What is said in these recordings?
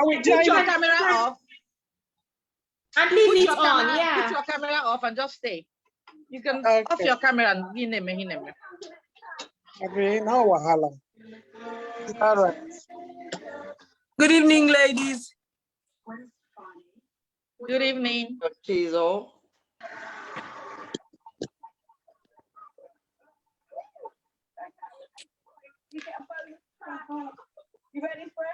Put your camera off. And leave it on, yeah. Put your camera off and just stay. You can off your camera and him. No wahala. All right. Good evening, ladies. Good evening. Chizo. You ready for it?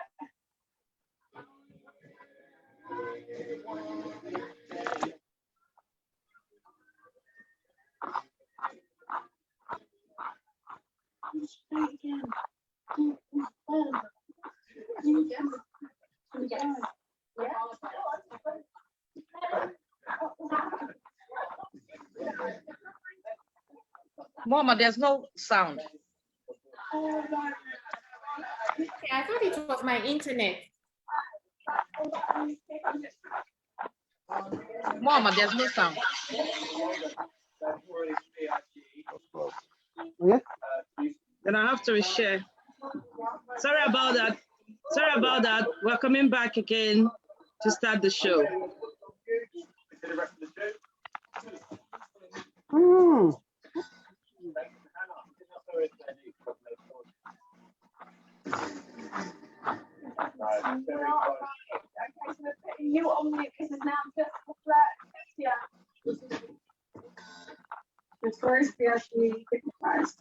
Mama, there's no sound. Okay, I thought it was my internet. Mama, there's no sound. Yeah. Then I have to reshare. Sorry about that. Sorry about that. We're coming back again to start the show. You on mute because it's now just a flat. Yeah. The first actually hypnotized.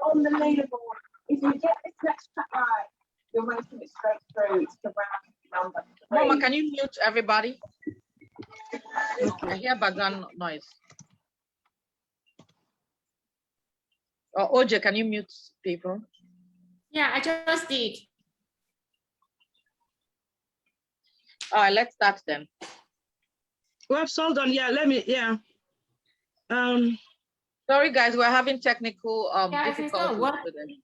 On the leaderboard, if you get this next track right, you're making it straight through to the round number 3. Mama, can you mute everybody? I hear background noise. Oh, Oche, can you mute people? Yeah, I just did. All right, let's start then. Well, hold on. Yeah, let me. Yeah. Sorry, guys, we're having technical difficulties.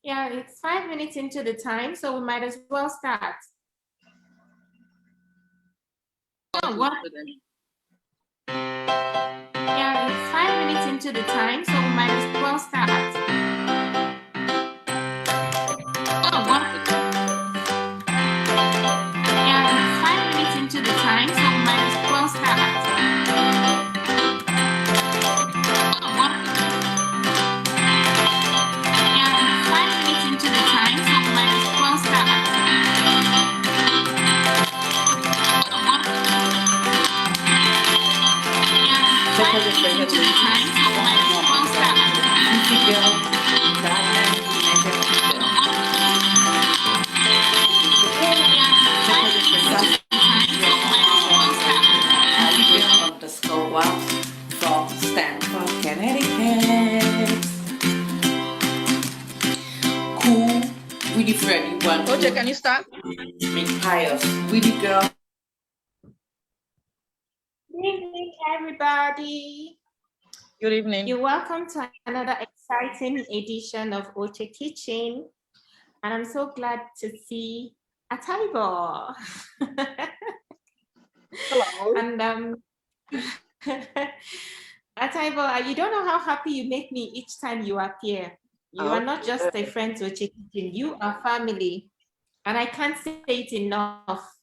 Yeah, it's 5 minutes into the time, so we might as well start. What? Yeah, it's 5 minutes into the time, so we might as well start. What? Yeah, it's 5 minutes into the time, so we might as well start. What? Yeah, it's 5 minutes into the time, so we might as well start. From Stanford, Connecticut. Cool, really Freddy one. Oche, can you start? Make pious, really girl. Good evening, everybody. Good evening. You're welcome to another exciting edition of Oche Teaching. And I'm so glad to see Atalibo. Hello. And Atalibo, you don't know how happy you make me each time you appear. You are not just a friend to Oche Teaching, you are family. And I can't say it enough.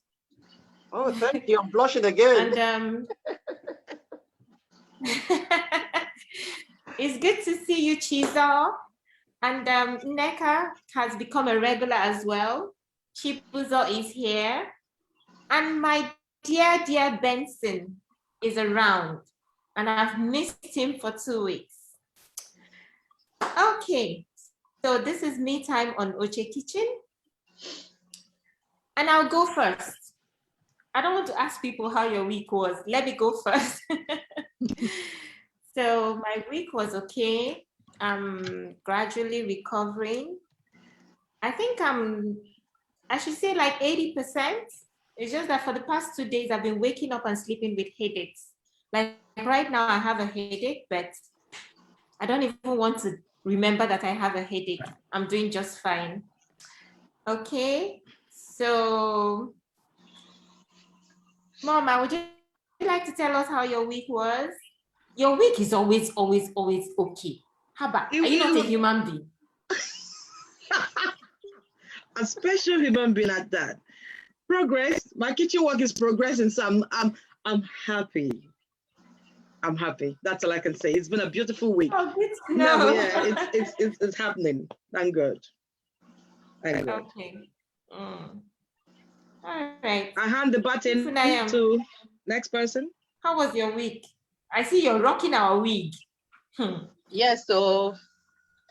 Oh, thank you. I'm blushing again. And it's good to see you, Chizo. And Neka has become a regular as well. Chibuzo is here. And my dear Benson is around. And I've missed him for 2 weeks. Okay, so this is me time on Oche Kitchen. And I'll go first. I don't want to ask people how your week was. Let me go first. So my week was okay. I'm gradually recovering. I think I should say like 80%. It's just that for the past 2 days, I've been waking up and sleeping with headaches. Like right now I have a headache, but I don't even want to remember that I have a headache. I'm doing just fine. Okay, so Mom, would you you like to tell us how your week was? Your week is always okay. How about, are you not a human being? A special human being at that. Progress. My kitchen work is progressing, so I'm happy. I'm happy. That's all I can say. It's been a beautiful week. Oh, good to No, know. yeah, it's happening. Thank God. Thank God. Okay. All right. I hand the baton to next person. How was your week? I see you're rocking our wig. Yes, so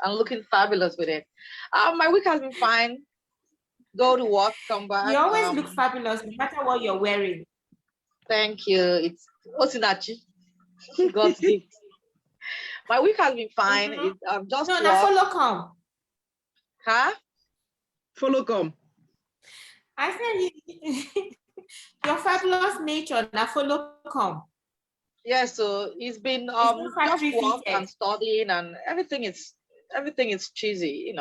I'm looking fabulous with it. My week has been fine. Go to work, come back. You always look fabulous, no matter what you're wearing. Thank you. It's Osinachi. God's gift. My week has been fine. It's just no, now follow come. Huh? Follow come. I said your fabulous nature now follow come. Yeah, so it's been just work and studying, and everything is cheesy,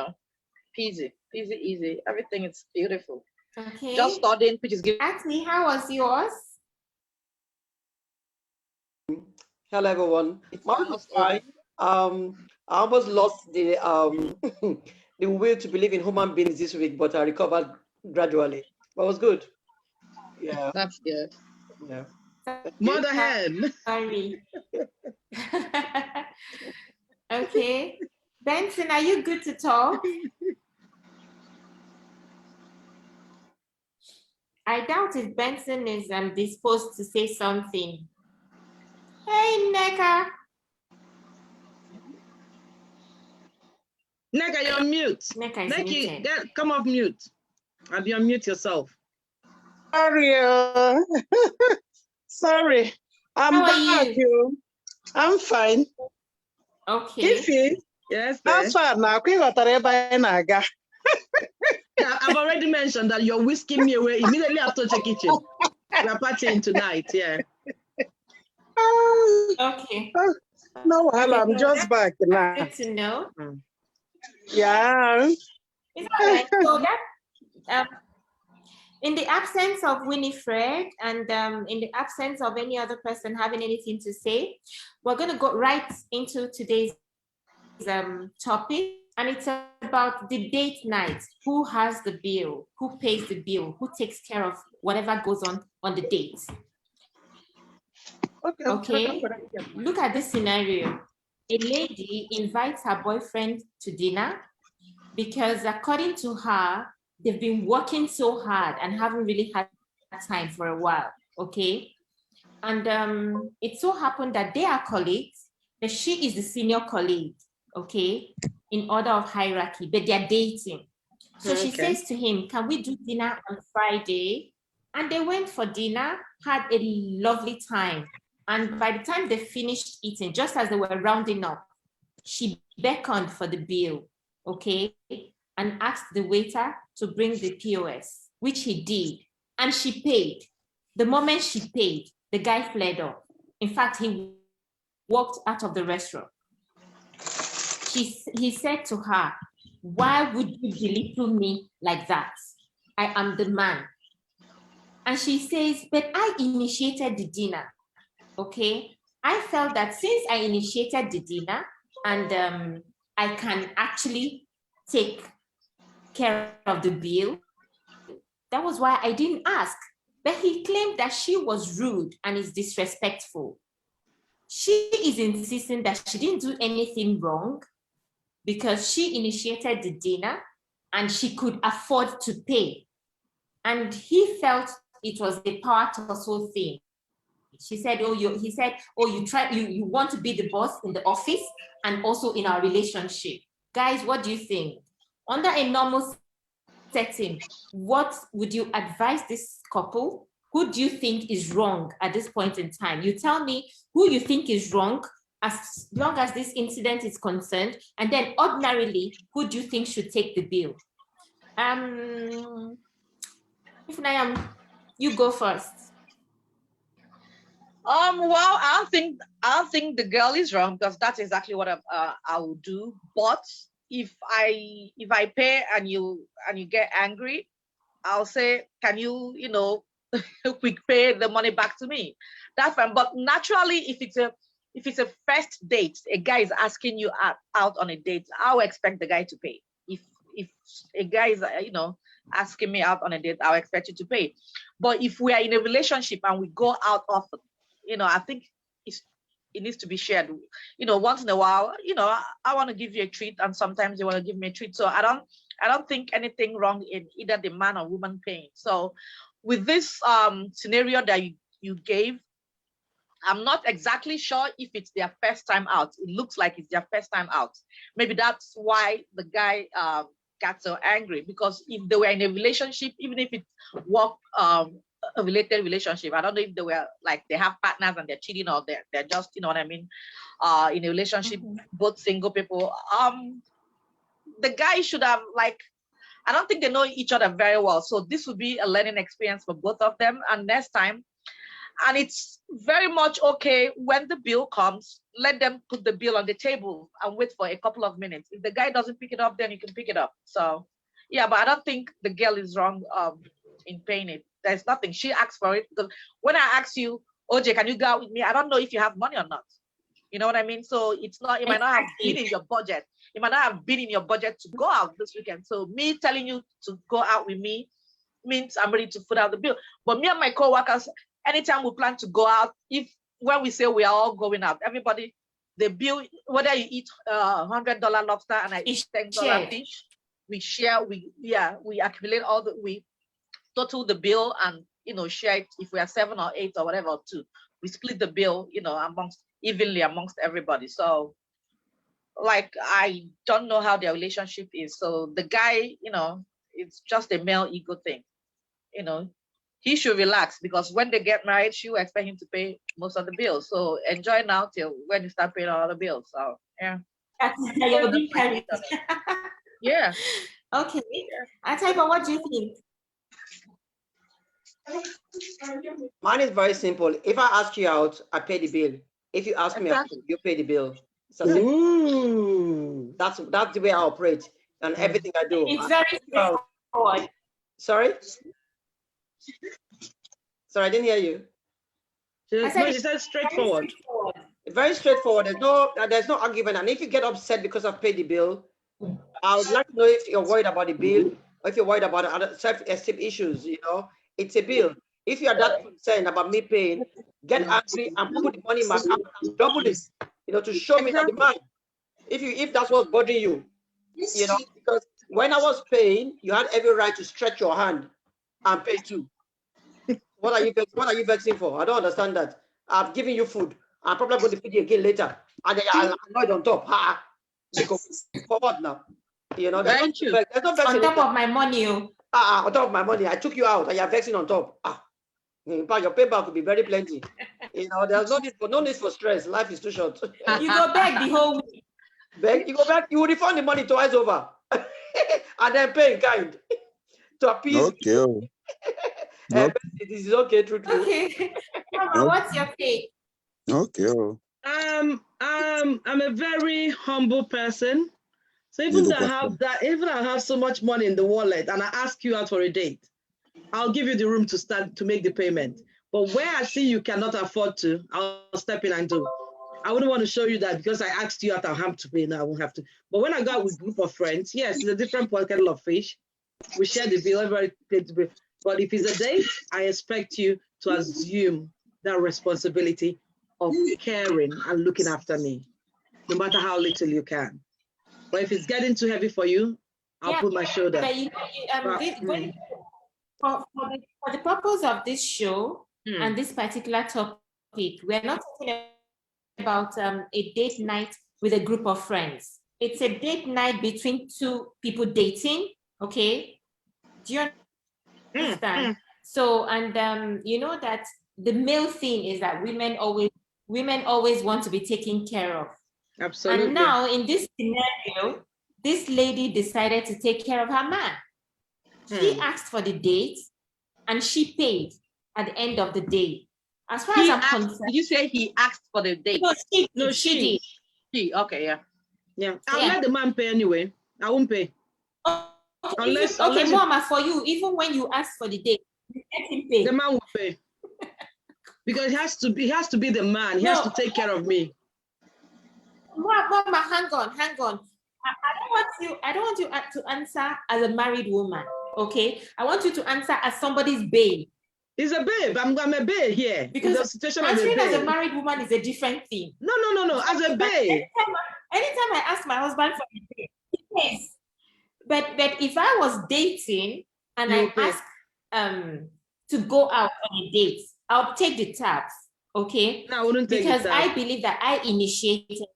peasy, easy. Everything is beautiful. Okay. Just studying, which is good. Actually, how was yours? Hello, everyone. Mine was fine. I almost lost the the will to believe in human beings this week, but I recovered gradually. But it was good. Yeah. That's good. Yeah. Mother hen. Sorry. Okay. Benson, are you good to talk? I doubt if Benson is disposed to say something. Hey, Neka. Neka, you're on mute. Neka is muted. Come off mute. I'll be unmute yourself. Sorry. Sorry. I'm How are you? I'm fine. Okay. Ify, yes, that's fine. Now, I've already mentioned that you're whisking me away immediately after the kitchen. We're partying tonight, yeah. Okay. No, I'm just back now. Good to know. Yeah. It's all right. So that in the absence of Winifred and in the absence of any other person having anything to say, we're going to go right into today's topic, and it's about the date night. Who has the bill? Who pays the bill? Who takes care of whatever goes on the date? Okay. Look at this scenario. A lady invites her boyfriend to dinner because, according to her, they've been working so hard and haven't really had time for a while. Okay. And it so happened that they are colleagues, but she is the senior colleague. Okay, in order of hierarchy, but they're dating. So she says to him, can we do dinner on Friday? And they went for dinner, had a lovely time. And by the time they finished eating, just as they were rounding up, she beckoned for the bill, okay? And asked the waiter to bring the POS, which he did. And she paid. The moment she paid, the guy fled off. In fact, he walked out of the restaurant. He said to her, why would you belittle me like that? I am the man. And she says, but I initiated the dinner, okay? I felt that since I initiated the dinner and I can actually take care of the bill, that was why I didn't ask. But he claimed that she was rude and is disrespectful. She is insisting that she didn't do anything wrong because she initiated the dinner and she could afford to pay. And he felt it was a power tussle thing. She said, he said, you want to be the boss in the office and also in our relationship. Guys, what do you think? Under a normal setting, what would you advise this couple? Who do you think is wrong at this point in time? You tell me who you think is wrong as long as this incident is concerned, and then ordinarily, who do you think should take the bill? If Nayam, you go first. Well, I don't think the girl is wrong, because that's exactly what I would do. But if I pay and you get angry, I'll say, can you quick pay the money back to me. That's fine. But naturally, if it's a first date, a guy is asking you out on a date, I will expect the guy to pay. If a guy is asking me out on a date, I'll expect you to pay. But if we are in a relationship and we go out often, I think it needs to be shared. Once in a while, I want to give you a treat, and sometimes you want to give me a treat. So I don't think anything wrong in either the man or woman paying. So with this scenario that you gave, I'm not exactly sure if it's their first time out. It looks like it's their first time out. Maybe that's why the guy got so angry, because if they were in a relationship, even if it's work a related relationship, I don't know if they were like they have partners and they're cheating, or they're just, in a relationship, both single people. The guy should have, like, I don't think they know each other very well. So this would be a learning experience for both of them. And next time, and it's very much okay when the bill comes, let them put the bill on the table and wait for a couple of minutes. If the guy doesn't pick it up, then you can pick it up. So yeah, but I don't think the girl is wrong in paying it. There's nothing. She asked for it. Because when I ask you, Oche, can you go out with me? I don't know if you have money or not. You know what I mean? So it might not have been in your budget. It might not have been in your budget to go out this weekend. So me telling you to go out with me means I'm ready to foot out the bill. But me and my co-workers, anytime we plan to go out, when we say we are all going out, everybody, the bill, whether you eat $100 lobster and I eat $10 fish, we share, we accumulate we total the bill and, share it. If we are 7 or 8 or whatever, 2, we split the bill, evenly amongst everybody. So like, I don't know how their relationship is. So the guy, it's just a male ego thing. He should relax, because when they get married, she will expect him to pay most of the bills. So enjoy now till when you start paying all the bills. So yeah. You're being carried. Yeah. Okay. Ataiba, what do you think? Mine is very simple. If I ask you out, I pay the bill. If you ask me out, you pay the bill. Ooh. That's the way I operate, and everything I do. It's very straightforward. Sorry, I didn't hear you. She said straightforward. Very straightforward. There's no argument. And if you get upset because I've paid the bill, I would like to know if you're worried about the bill, or if you're worried about other self-esteem issues. It's a bill. If you are that concerned about me paying, get angry and put the money in my account and double this, to show me that the man. If that's what's bothering you, because when I was paying, you had every right to stretch your hand and pay too. What are you vexing for? I don't understand that. I've given you food. I'm probably going to feed you again later, and then I'll annoy on top. For what now? There's no vexing on top of my money. On top of my money, I took you out, and you're vexing on top. In fact, your payback will be very plenty. There's no need for stress. Life is too short. You go back the whole week. You go back. You will refund the money twice over, and then pay in kind to appease. Okay. This is okay, true. Okay. What's your take? Okay. I'm a very humble person. So even I have so much money in the wallet and I ask you out for a date, I'll give you the room to make the payment. But where I see you cannot afford to, I'll step in and do. I wouldn't want to show you that because I asked you out, I'll have to pay. No, I won't have to. But when I go out with a group of friends, yes, it's a different kettle of fish. We share the bill, everybody pays the bill. But if it's a date, I expect you to assume that responsibility of caring and looking after me, no matter how little you can. But if it's getting too heavy for you, I'll put my shoulder. But for the purpose of this show and this particular topic, we're not talking about a date night with a group of friends. It's a date night between 2 people dating, okay? Do you understand? So, and you know that the male thing is that women always want to be taken care of. Absolutely. And now in this scenario, this lady decided to take care of her man. She asked for the date and she paid at the end of the day. As far as I'm concerned. Did you say he asked for the date? No, she did. Okay, yeah. Yeah. I'll let the man pay anyway. I won't pay. Okay, Mama, for you, even when you ask for the date, Let him pay. The man will pay. Because he has to be the man. He has to take care of me. Mama, hang on. I don't want you to answer as a married woman. Okay, I want you to answer as somebody's babe. He's a babe. I'm a babe here. Because the situation answering as a married woman is a different thing. No. As a babe. Anytime I ask my husband for a babe, he pays. But if I was dating and I ask to go out on a date, I'll take the tabs. Okay? No, I wouldn't take because the tabs. I believe that I initiated.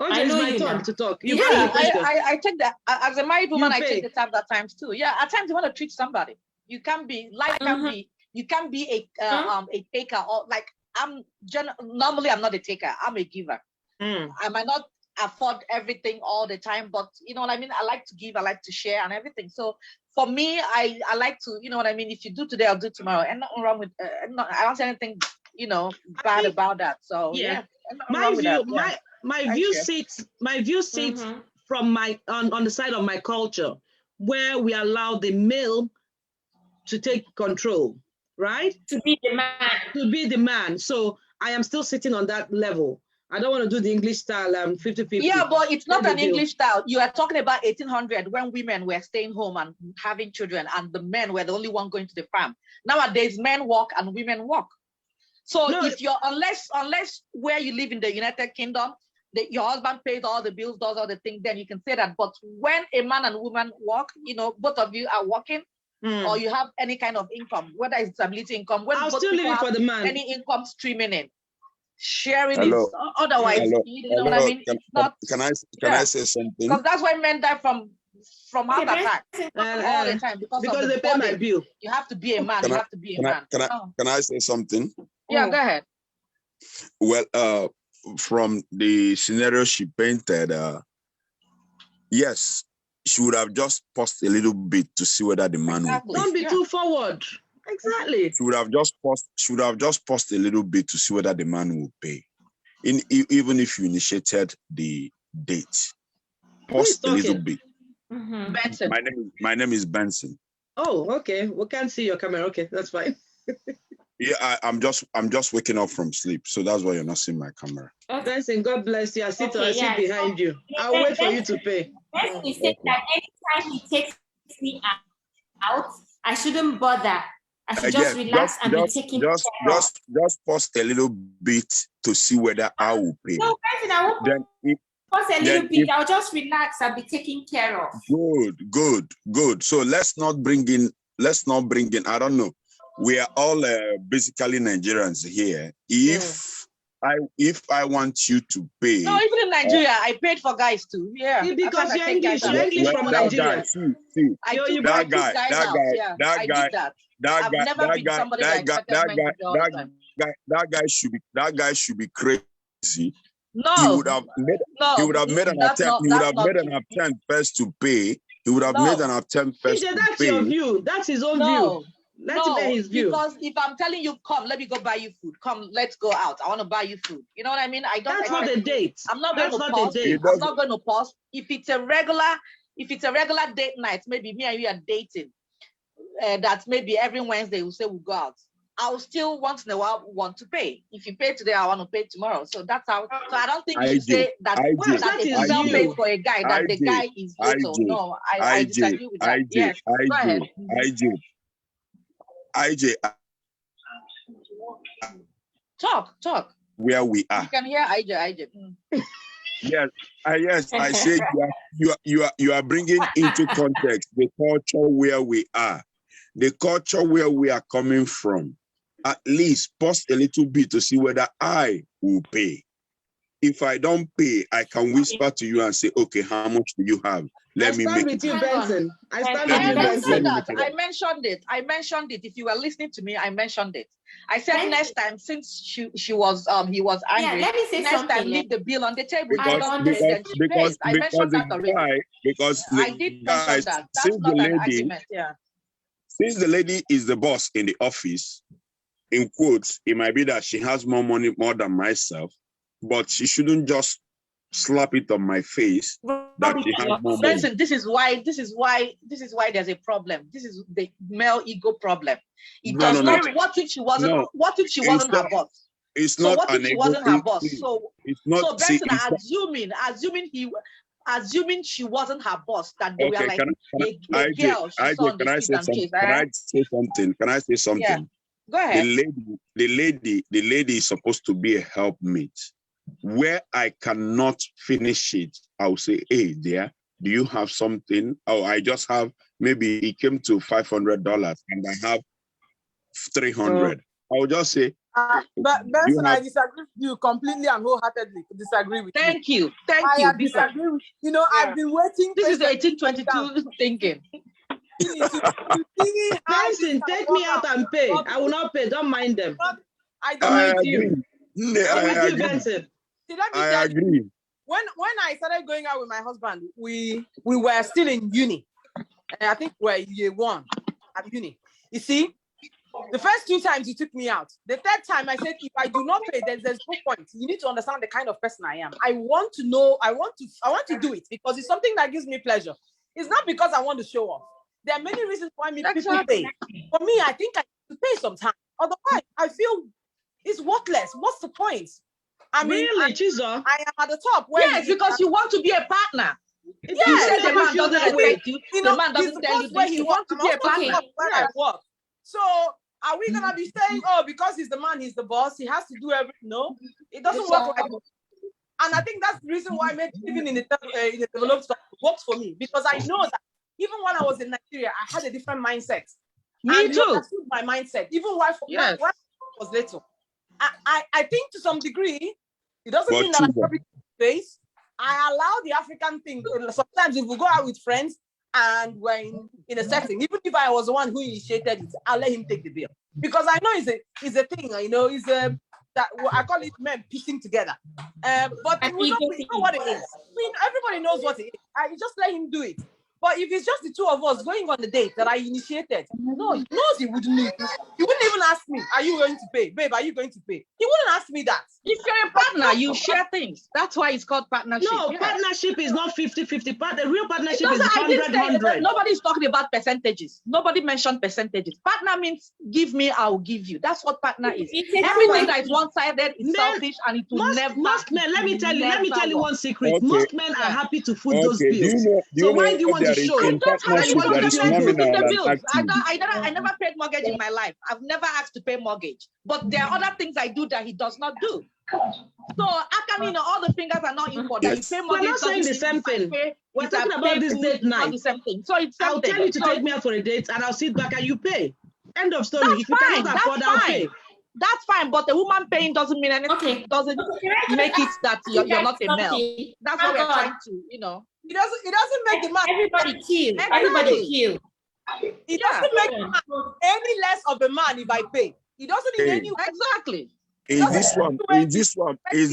Oche, it's my turn to talk. I take that as a married woman. I take the tabs at times too. Yeah, at times you want to treat somebody. You can't be You can't be a taker or like normally I'm not a taker. I'm a giver. I might not afford everything all the time, but you know what I mean. I like to give. I like to share and everything. So for me, I like to, you know what I mean. If you do today, I'll do tomorrow. And nothing wrong with. I don't see anything, bad about that. So yeah. My view sits from on the side of my culture, where we allow the male to take control, right? To be the man. To be the man. So I am still sitting on that level. I don't want to do the English style 50-50. Yeah, but it's not an English style. You are talking about 1800 when women were staying home and having children and the men were the only one going to the farm. Nowadays, men work and women work. So if you're, unless where you live in the United Kingdom, your husband pays all the bills, does all the things, then you can say that. But when a man and woman work, both of you are working, or you have any kind of income, whether it's stability income, when I'll still leave it for the man. Any income streaming in, sharing is otherwise. You know what I mean? Can I say something? Because that's why men die from heart attack all the time because they pay my bill. You have to be a man. You have to be a man. Can I say something? Yeah, go ahead. Well, from the scenario she painted, yes, she would have just paused a little bit to see whether the man would pay. Don't be too forward. Exactly. She would have just paused a little bit to see whether the man would pay. Even if you initiated the date. Pause a little bit. Benson. My name is Benson. Oh, okay. We can't see your camera. Okay, that's fine. Yeah, I'm just waking up from sleep, so that's why you're not seeing my camera. Benson, God bless you. I sit behind you. I'll wait for you to pay. Benson said that anytime he takes me out, I shouldn't bother. I should just relax and be taking care of. Just pause a little bit to see whether I will pay. No, Benson, I won't pause a little bit. I'll just relax and be taken care of. Good. So let's not bring in. I don't know. We are all basically Nigerians here. If I want you to pay, no, even in Nigeria, I paid for guys too. Yeah, because you're English from Nigeria. That guy should be crazy. No, he would have made an attempt first to pay. He would have made an attempt first to pay. That's your view. That's his own view. Let's let his view. Because if I'm telling you, come, let me go buy you food. Come, let's go out. I want to buy you food. You know what I mean? That's not a date. I'm not going to pause. I'm not going to pause. If it's a regular date night, maybe me and you are dating. That's maybe every Wednesday we'll say we'll go out. I'll still once in a while want to pay. If you pay today, I want to pay tomorrow. So that's how. So I don't think you should say that a girl pays for a guy, that the guy is little. No, I disagree with that. Yes, go ahead. IJ. Talk. Where we are. You can hear IJ. Yes, I say you are bringing into context the culture where we are, the culture where we are coming from. At least pause a little bit to see whether I will pay. If I don't pay, I can whisper to you and say, okay, how much do you have? Let me make it. I stand with you, Benson. I mentioned it. If you were listening to me, I mentioned it. I said next time, since he was angry. Yeah, let me say next something. Time, leave the bill on the table. Because since the lady is the boss in the office, in quotes, it might be that she has more money more than myself, but she shouldn't just slap it on my face that she has more money. Benson, this is why there's a problem. This is the male ego problem. It does not. What if she wasn't? What if she wasn't her boss? It's so not what if she wasn't her boss? So it's not. So Benson, assuming she wasn't her boss, that they were like a girl. Can I say something? Can I say something? Yeah. Go ahead. The lady is supposed to be a helpmate. Where I cannot finish it, I'll say, hey, dear, do you have something? Oh, I just have, maybe it came to $500 and I have 300. I'll just say, but Benson, I disagree with you completely and wholeheartedly. Disagree with Thank you. Thank you. I disagree with you. Know, yeah. I've been waiting. This is 1822 thinking. Benson, take me out and pay. I will not pay. Don't mind them. I agree. I agree. When I started going out with my husband, we were still in uni. I think we're year 1 at uni. You see, the first 2 times he took me out. The third time I said, if I do not pay, there's no point. You need to understand the kind of person I am. I want to know. I want to do it because it's something that gives me pleasure. It's not because I want to show off. There are many reasons why people pay. For me, I think I need to pay sometimes. Otherwise, I feel it's worthless. What's the point? I mean, really, I am at the top. Yes, because you want to be a partner. Yes, the man doesn't respect you. The man doesn't tell you this. You want to be a partner. Where I work. So are we gonna be saying, oh, because he's the man, he's the boss, he has to do everything? No, it doesn't work like that. And I think that's the reason why maybe even in the developed stuff works for me, because I know that even when I was in Nigeria, I had a different mindset. Me too. My mindset, even when I was little. I think to some degree, it doesn't mean that I'm copying face. I allow the African thing. Sometimes if we go out with friends and we're in a setting, even if I was the one who initiated it, I'll let him take the bill. Because I know it's a thing, you know, that I call it men piecing together. But we know what it is. I mean, everybody knows what it is. I just let him do it. But if it's just the two of us going on the date that I initiated, no, he knows he wouldn't need. He wouldn't even ask me, are you going to pay? Babe, are you going to pay? He wouldn't ask me that. If you're a partner, you share things. That's why it's called partnership. No, partnership is not 50-50. The real partnership is 100-100. Nobody's talking about percentages. Nobody mentioned percentages. Partner means give me, I'll give you. That's what partner is. Everything that is one-sided is selfish and it will never. Most men, let me tell you one secret. Okay. Most men are happy to foot those bills. So why do you want to show it? I never paid mortgage in my life. I've never asked to pay mortgage. But there are other things I do that he does not do. So I can, all the fingers are not important. Yes. You pay mortgage. We're not saying the same thing. We're talking about this date night. The same thing. So it's I'll tell you to take me out for a date and I'll sit back and you pay. End of story. If you cannot afford, I'll pay. That's fine, but the woman paying doesn't mean anything. Okay. It doesn't make it that you're not a male. That's what we're trying to, It doesn't make the man everybody kill. Everybody kill. It doesn't make the man any less of a man if I pay. It doesn't in any way. Exactly. Is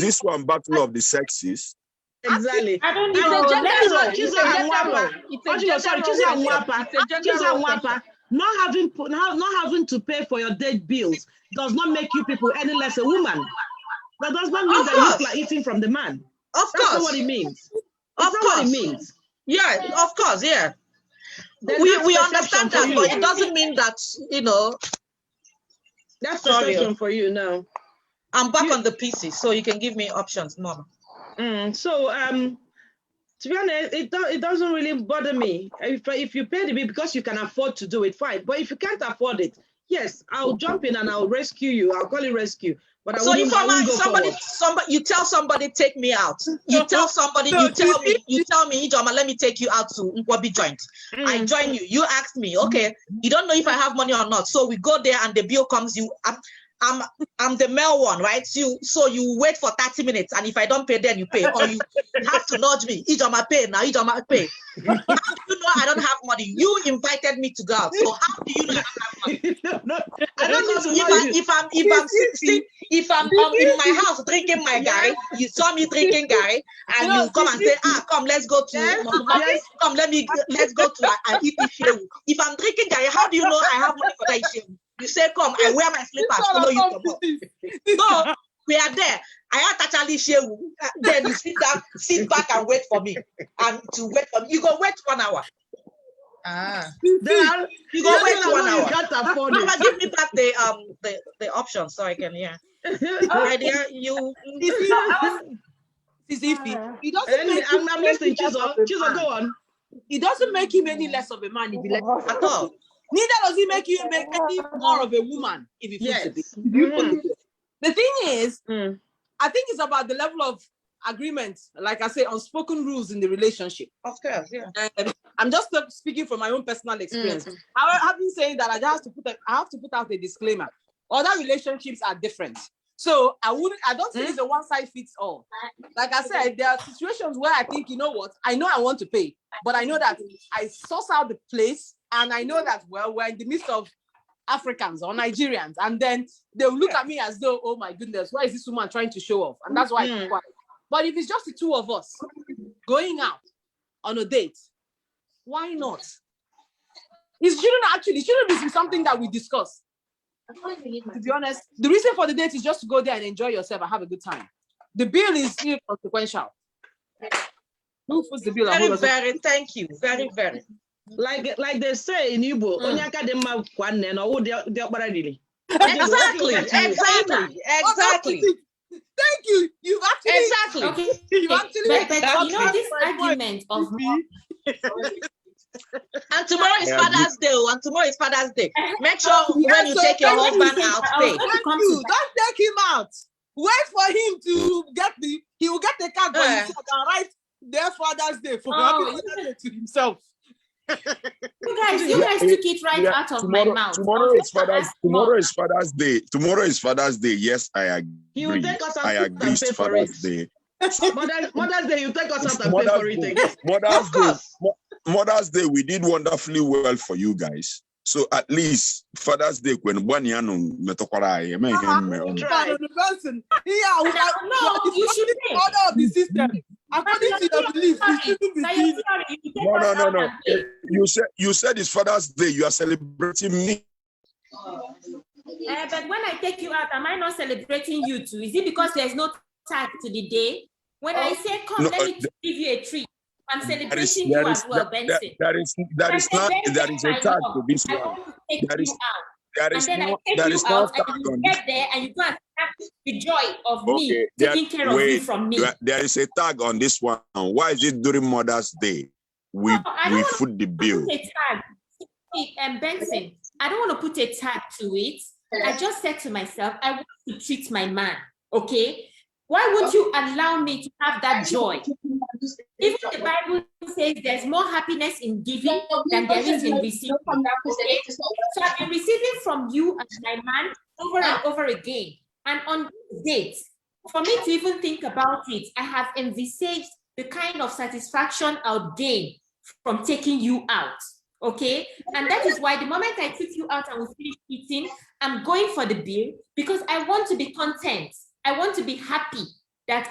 this one battle of the sexes? Exactly. I don't know. It's a not having to pay for your date bills does not make you people any less a woman. That does not mean that you look like eating from the man. That's not what it means. That's not what it means. Yeah, of course, yeah. We understand that, but it doesn't mean that, That's the question for you now. I'm back on the PC, so you can give me options, Mom. To be honest, it doesn't really bother me. If you pay the bill because you can afford to do it, fine. But if you can't afford it, yes, I'll jump in and I'll rescue you. I'll call it rescue. But so if somebody, you tell somebody, take me out. You tell somebody, you tell me, Ijoma, let me take you out to Nkwabi joint. I join you. You ask me, okay, you don't know if I have money or not. So we go there and the bill comes. I'm the male one, right? So you wait for 30 minutes, and if I don't pay, then you pay, or you have to nudge me. Ijoma pay now. Ijoma pay. How do you know I don't have money? You invited me to go out, so how do you know I don't have money? I don't know. If I'm in my house drinking my gari, you saw me drinking gari, and you come and say, come, let's go to let's go to an issue. If I'm drinking gari, how do you know I have money for that issue? You say, come, I wear my slippers, follow you. So we are there. I actually share. Then you sit back and wait for me. And to wait for me, you go wait 1 hour. Then You go wait 1 hour. You can't afford Mama, it. give me back the option so I can hear. My dear, you. He doesn't make him I'm any listening, less of Chizo. a Chizo, man. go on. It doesn't make him any less of a man if he lets you At all. Neither does he make you any more of a woman if he feels to be. Mhm. The thing is, Mm. I think it's about the level of agreement, like I say, unspoken rules in the relationship. Of course, yeah. I'm just speaking from my own personal experience. I've been saying that I have to put out a disclaimer. Other relationships are different. So I don't think it's a one size fits all. Like I said, there are situations where I think, you know what, I know I want to pay, but I know that I source out the place and I know that, well, we're in the midst of Africans or Nigerians, and then they'll look at me as though, oh my goodness, why is this woman trying to show off? And that's why I keep quiet. But if it's just the two of us going out on a date, why not? It shouldn't be something that we discuss. To be honest, the reason for the date is just to go there and enjoy yourself and have a good time. The bill is inconsequential. Who puts the bill? Very, thank you. Very. Like they say in Igbo, Onyaka de ma kwanne no wo de okpara dili. Exactly. Thank you. You've actually Okay. You've actually but you know this argument of me. And tomorrow is Father's Day. Make sure when you take your husband out, pay. Don't take him out. Wait for him to get he will get the card for himself and write their Father's Day for to himself. You guys took it right out of my mouth. Tomorrow is Father's Day. Tomorrow is Father's Day. Yes, I agree. I agree. It's Father's Day. Mother's Day, you take us out and pay for it. Mother's Day, we did wonderfully well for you guys. So at least Father's Day, when one year no, No, you should pay. Order of the system. According to your belief, you shouldn't be No. You said it's Father's Day. You are celebrating me. But when I take you out, am I not celebrating you too? Is it because there's no tag to the day? When I say come, let me give you a treat, I'm celebrating you as well, Benson. There is a tag to this one. There is no tag on this. Get there and you go and have the joy of me taking care of you from me. There is a tag on this one. Why is it during Mother's Day? We foot the bill. Benson, I don't want to put a tag to it. I just said to myself, I want to treat my man. Okay. Why would you allow me to have that joy? Even the Bible says there's more happiness in giving than there is in receiving. Okay? So I've been receiving from you as my man over and over again. And on these dates, for me to even think about it, I have envisaged the kind of satisfaction I'll gain from taking you out. Okay? And that is why the moment I took you out and we finished eating, I'm going for the bill because I want to be content. I want to be happy that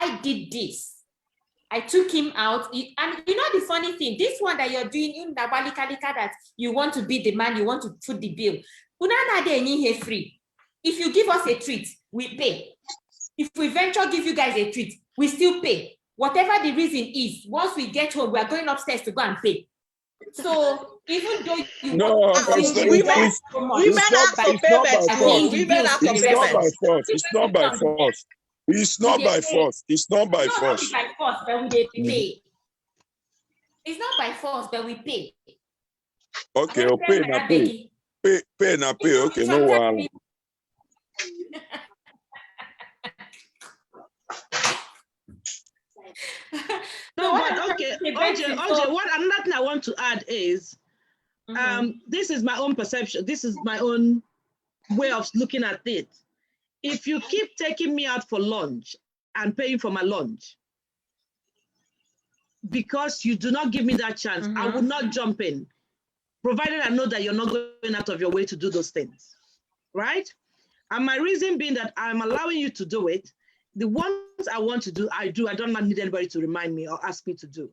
I did this. I took him out. And you know the funny thing, this one that you're doing in the Balikalika, that you want to be the man, you want to foot the bill. Free. If you give us a treat, we pay. If we venture give you guys a treat, we still pay. Whatever the reason is, once we get home, we are going upstairs to go and pay. So even though you women ask for payment. It's not by force. It's not by force. It's not by force. But we pay. It's not by force, but we pay. Okay, pay na pay. Pay na pay. Okay, no one. No, but okay, Oche, what another thing I want to add is, this is my own perception. This is my own way of looking at it. If you keep taking me out for lunch and paying for my lunch, because you do not give me that chance, I would not jump in, provided I know that you're not going out of your way to do those things, right? And my reason being that I'm allowing you to do it. The ones I want to do, I do. I don't need anybody to remind me or ask me to do.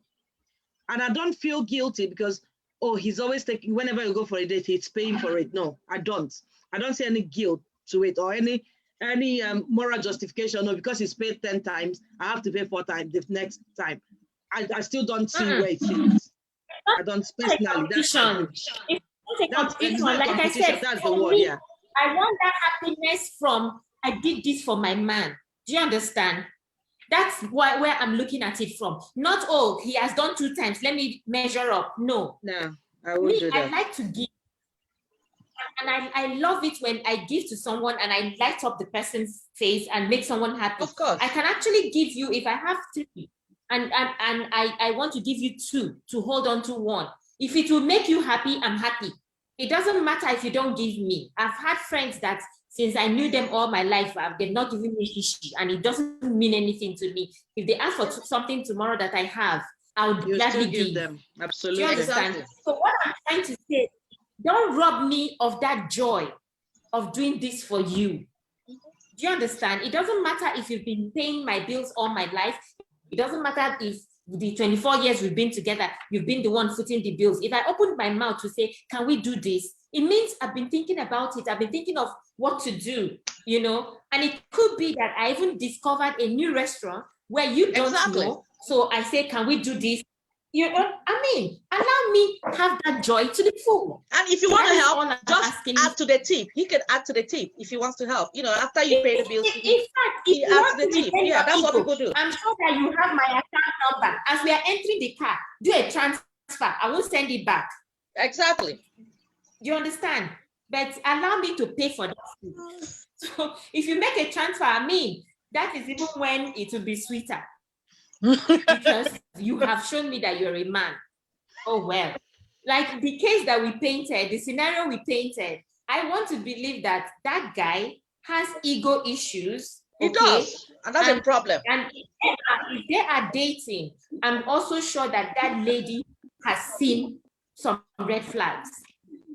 And I don't feel guilty because, oh, he's always taking, whenever you go for a date, he's paying for it. No, I don't. I don't see any guilt to it or any any moral justification. No, because he's paid 10 times, I have to pay 4 times the next time. I still don't see where it fits. I don't personally. That's my view. That's it's not like I said, that's the word, me, yeah. I want that happiness from I did this for my man. Do you understand? That's why where I'm looking at it from. Not, oh, he has done 2 times. Let me measure up. No. No, I won't do that. I like to give. And I love it when I give to someone and I light up the person's face and make someone happy. Of course. I can actually give you, if I have 3, and I want to give you 2 to hold on to 1. If it will make you happy, I'm happy. It doesn't matter if you don't give me. I've had friends that since I knew them all my life, they've not given me issue, and it doesn't mean anything to me. If they ask for something tomorrow that I have, I would gladly give them. Absolutely. Do you understand? Exactly. So what I'm trying to say, don't rob me of that joy of doing this for you. Do you understand? It doesn't matter if you've been paying my bills all my life. It doesn't matter if the 24 years we've been together, you've been the one footing the bills. If I opened my mouth to say, can we do this? It means I've been thinking about it. I've been thinking of what to do, you know? And it could be that I even discovered a new restaurant where you don't know. So I say, can we do this? You know, I mean, allow me have that joy to the full. And if you want to help, just add to the tip. He can add to the tip if he wants to help. You know, after you pay the bills, he adds the tip. Yeah, that's what people do. I'm sure that you have my account number. As we are entering the car, do a transfer. I will send it back. Exactly. You understand? But allow me to pay for that. So if you make a transfer, I mean, that is even when it will be sweeter. Because you have shown me that you're a man. Oh, well. Like the case that we painted, the scenario we painted, I want to believe that that guy has ego issues. He does. And that's a problem. And if they are dating, I'm also sure that that lady has seen some red flags.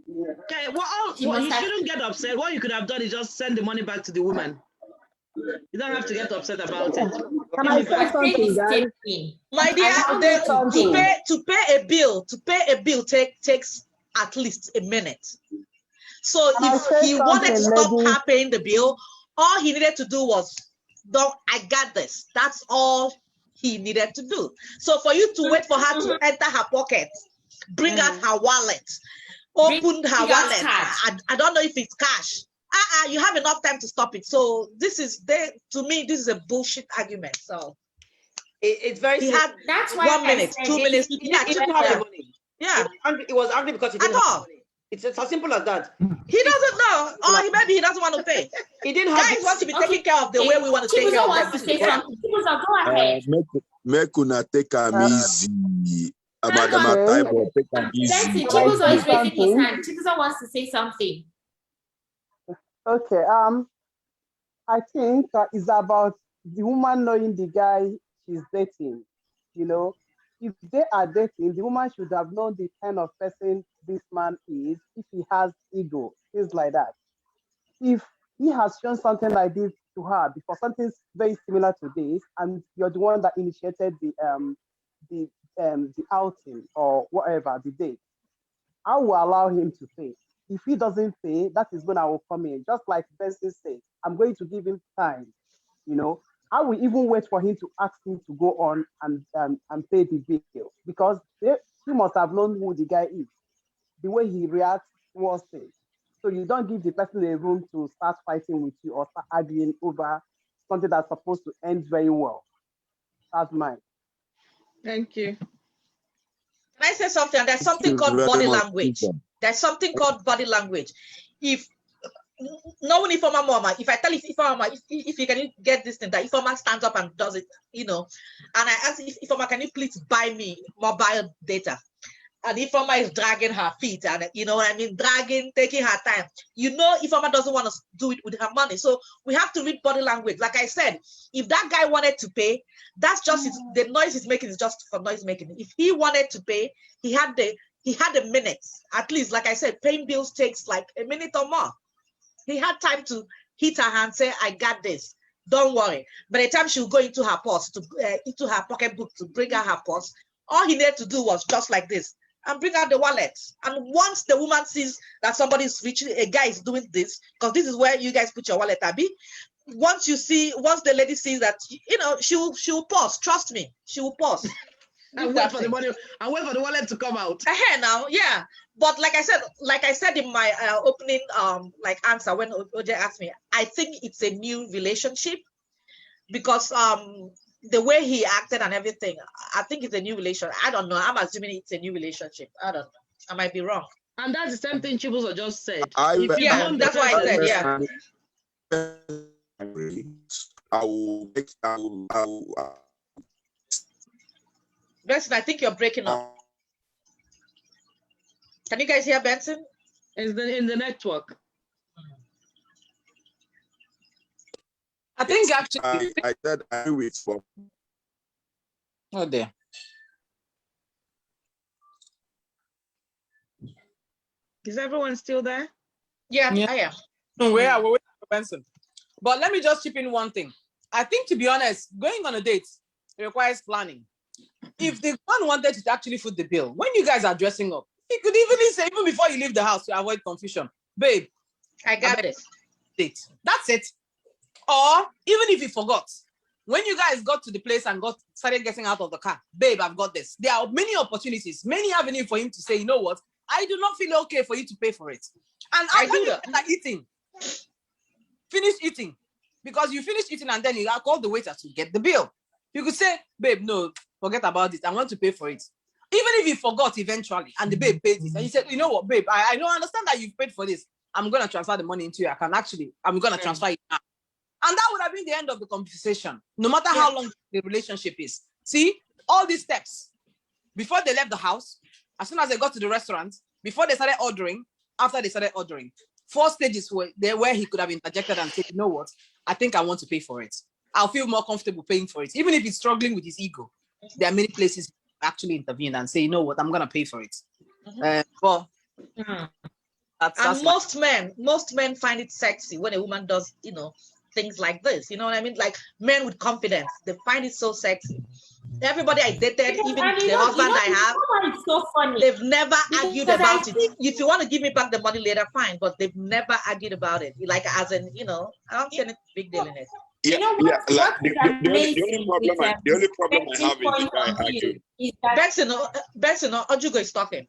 Okay, well, you shouldn't get upset. What you could have done is just send the money back to the woman. You don't have to get upset about it. Can I say something, guys? My dear, to pay a bill takes at least a minute. So if he wanted to stop her paying the bill, all he needed to do was, I got this. That's all he needed to do. So for you to wait for her to enter her pocket, bring out her wallet, open her wallet. I don't know if it's cash. You have enough time to stop it. So to me, this is a bullshit argument. So it's very sad. That's why 1 minute, 2 minutes. He didn't have the money. Yeah. He was angry because he didn't have the money. It's as simple as that. He doesn't know. Or maybe he doesn't want to pay. He didn't have. Guys want to be taken care of the way we want to take care of them. Go ahead. Make una take am easy. Madam Taibo, take am easy. Chibuzo is raising his hand. Chibuzo wants to say something. Okay. I think it's about the woman knowing the guy she's dating. You know, if they are dating, the woman should have known the kind of person this man is. If he has ego, things like that. If he has shown something like this to her before, something very similar to this, and you're the one that initiated the outing or whatever the date, I will allow him to pay. If he doesn't pay, that is when I will come in. Just like Benson said, I'm going to give him time. You know, I will even wait for him to ask him to go on and pay the bill, because he must have known who the guy is. The way he reacts towards things. So you don't give the person a room to start fighting with you or start arguing over something that's supposed to end very well. That's mine. Thank you. Can I say something? There's something called body language. There's something called body language. If no Ifeoma mama, if I tell Ifeoma, if you can get this thing, that Ifeoma stands up and does it, you know, and I ask Ifeoma, can you please buy me mobile data? And Ifeoma is dragging her feet, and you know what I mean, taking her time. You know, Ifeoma doesn't want to do it with her money. So we have to read body language. Like I said, if that guy wanted to pay, that's just the noise he's making is just for noise making. If he wanted to pay, he had a minute. At least, like I said, paying bills takes like a minute or more. He had time to hit her hand, say, I got this. Don't worry. By the time she'll go into her purse, into her pocketbook to bring out her purse, all he needed to do was just like this and bring out the wallet. And once the woman sees that somebody's reaching, a guy is doing this, because this is where you guys put your wallet, Abby. once the lady sees that, she will pause. Trust me, she will pause. And wait for the money, and wait for the wallet to come out. Now, yeah. But like I said in my opening answer when Oche asked me, I think it's a new relationship because the way he acted and everything, I think it's a new relationship. I don't know. I'm assuming it's a new relationship. I don't know. I might be wrong. And that's the same thing Chibuzo just said. That's why I said, yeah. Benson, I think you're breaking up. Can you guys hear Benson? It's in the network. I think actually I said I wait for. Oh there. Is everyone still there? Yeah. I am. We're waiting for Benson. But let me just chip in one thing. I think, to be honest, going on a date requires planning. If the one wanted to actually foot the bill, when you guys are dressing up, he could even say, even before you leave the house to avoid confusion, babe, I got this. Date. That's it. Or even if you forgot, when you guys got to the place and started getting out of the car, babe, I've got this. There are many opportunities, many avenues for him to say, you know what, I do not feel okay for you to pay for it. And when you start eating, finish eating, because you finish eating and then you call the waiter to get the bill. You could say, babe, no, forget about it. I want to pay for it. Even if you forgot eventually and the babe paid it, and you said, you know what, babe, I don't understand that you've paid for this. I'm going to transfer the money into your account. Actually, I'm going to transfer it now. And that would have been the end of the conversation, no matter how long the relationship is. See, all these steps, before they left the house, as soon as they got to the restaurant, before they started ordering, after they started ordering, 4 stages were there where he could have interjected and said, you know what, I think I want to pay for it. I'll feel more comfortable paying for it. Even if he's struggling with his ego, there are many places actually intervene and say, you know what, I'm going to pay for it. And most men find it sexy when a woman does, things like this. You know what I mean? Like men with confidence, they find it so sexy. Everybody I dated, even the husband I have, it's so funny. They've never argued about it. If you want to give me back the money later, fine, but they've never argued about it. Like, as in, I don't see any big deal in it. Yeah, you know what? The only problem I have is the guy arguing. Benson, Ojugo is talking.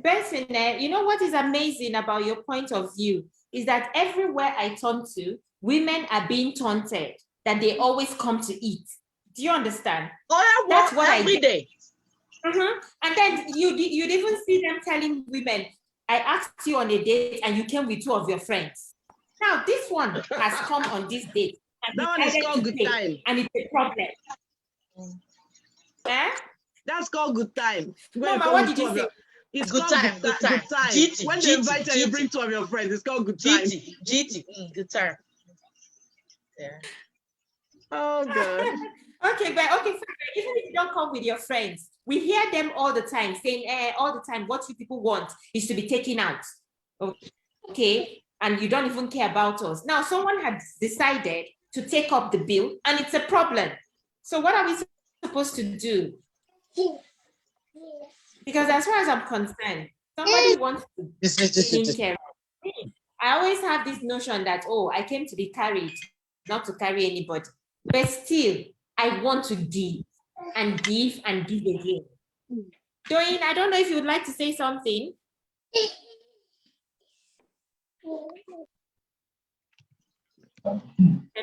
Benson, you know what is amazing about your point of view is that everywhere I turn to, women are being taunted that they always come to eat. Do you understand? Oh, yeah, that's what every day. And then you'd even see them telling women, I asked you on a date and you came with 2 of your friends. Now, this one has come on this date. And that one is called good time. And it's a problem. That's called good time. Mama, what did you say? It's good called time. Good time. GT, when they invite you, you bring 2 of your friends. It's called good time. GT. Good time. Yeah. Oh God. Okay, but even if you don't come with your friends, we hear them all the time saying, all the time, what you people want is to be taken out. Okay, and you don't even care about us. Now, someone had decided to take up the bill, and it's a problem. So what are we supposed to do? Because as far as I'm concerned, somebody wants to be taken care of. I always have this notion that, I came to be carried, not to carry anybody. But still, I want to give and give and give again. Doyin, I don't know if you would like to say something. I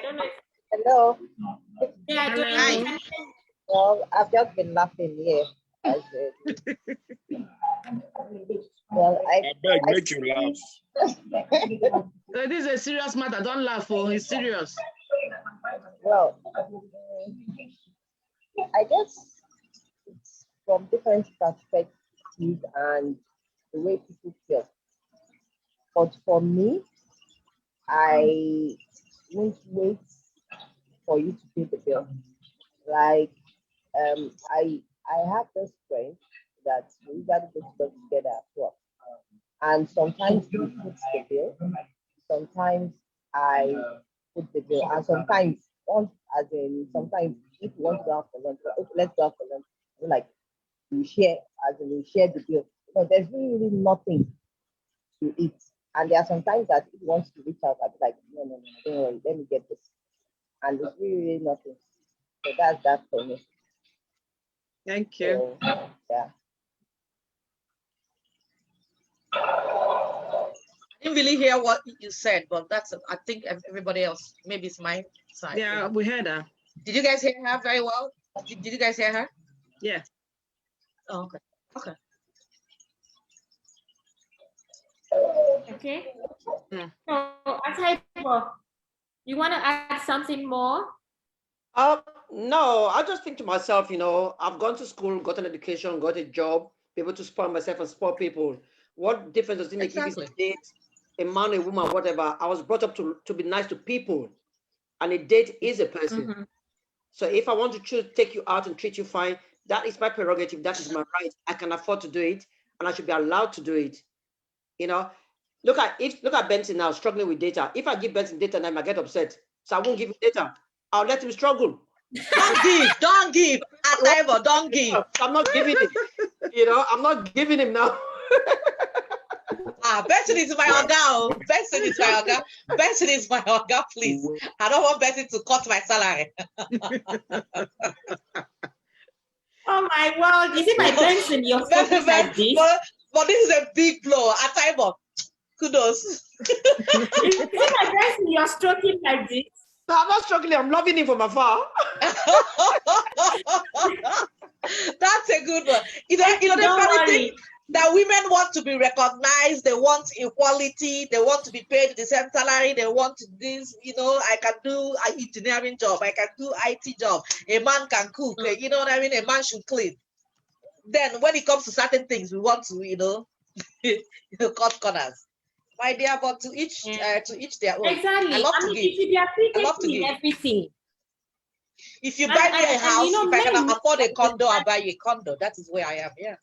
don't know. Hello. Yeah, Doyin. Well, I've just been laughing here. Well, I beg, make you laugh. This is a serious matter. Don't laugh, it's serious. Well, I guess it's from different perspectives and the way people feel. But for me, I won't wait for you to pay the bill. Like, I have this friend that we usually go to work together at work. And sometimes he puts the bill, sometimes I put the bill, and sometimes sometimes if you want to go out for lunch, okay, let's go out for lunch. Like we share the bill. But there's really nothing to eat. And there are some times that he wants to reach out, I'll be like, no, don't worry, let me get this. And it's really nothing. So that's that for me. Thank you. So, yeah. I didn't really hear what you said, but that's, I think everybody else, maybe it's my side. Yeah, we heard her. Did you guys hear her very well? Did you guys hear her? Yeah. Oh, okay. Okay. Okay. Mm. So, Ataibo, you want to add something more? No, I just think to myself, I've gone to school, got an education, got a job, be able to support myself and support people. What difference does it make if it's a date, a man, a woman, whatever? I was brought up to be nice to people, and a date is a person. Mm-hmm. So if I want to choose, take you out and treat you fine, that is my prerogative. That is my right. I can afford to do it, and I should be allowed to do it. Look at Benson now struggling with data. If I give Benson data now, I might get upset. So I won't give him data. I'll let him struggle. Don't give. Ataibo, don't give. I'm not giving him. I'm not giving him now. Benson is my oga. Benson is my oga. Benson is my oga, please. I don't want Benson to cut my salary. Oh my word, is it my Benson you're talking like this? But this is a big blow. Ataibo, kudos. Is it my Benson you're stroking like this? No, I'm not struggling. I'm loving him from afar. That's a good one. The funny thing that women want to be recognized, they want equality, they want to be paid the same salary, they want this, I can do an engineering job, I can do IT job, a man can cook, you know what I mean? A man should clean. Then when it comes to certain things, we want to, cut corners. My dear, but to each their own. Exactly. I love to give. You should be I love to give everything. If you buy me a house, if I can afford a condo, I'll buy you a condo. That is where I am. Yeah.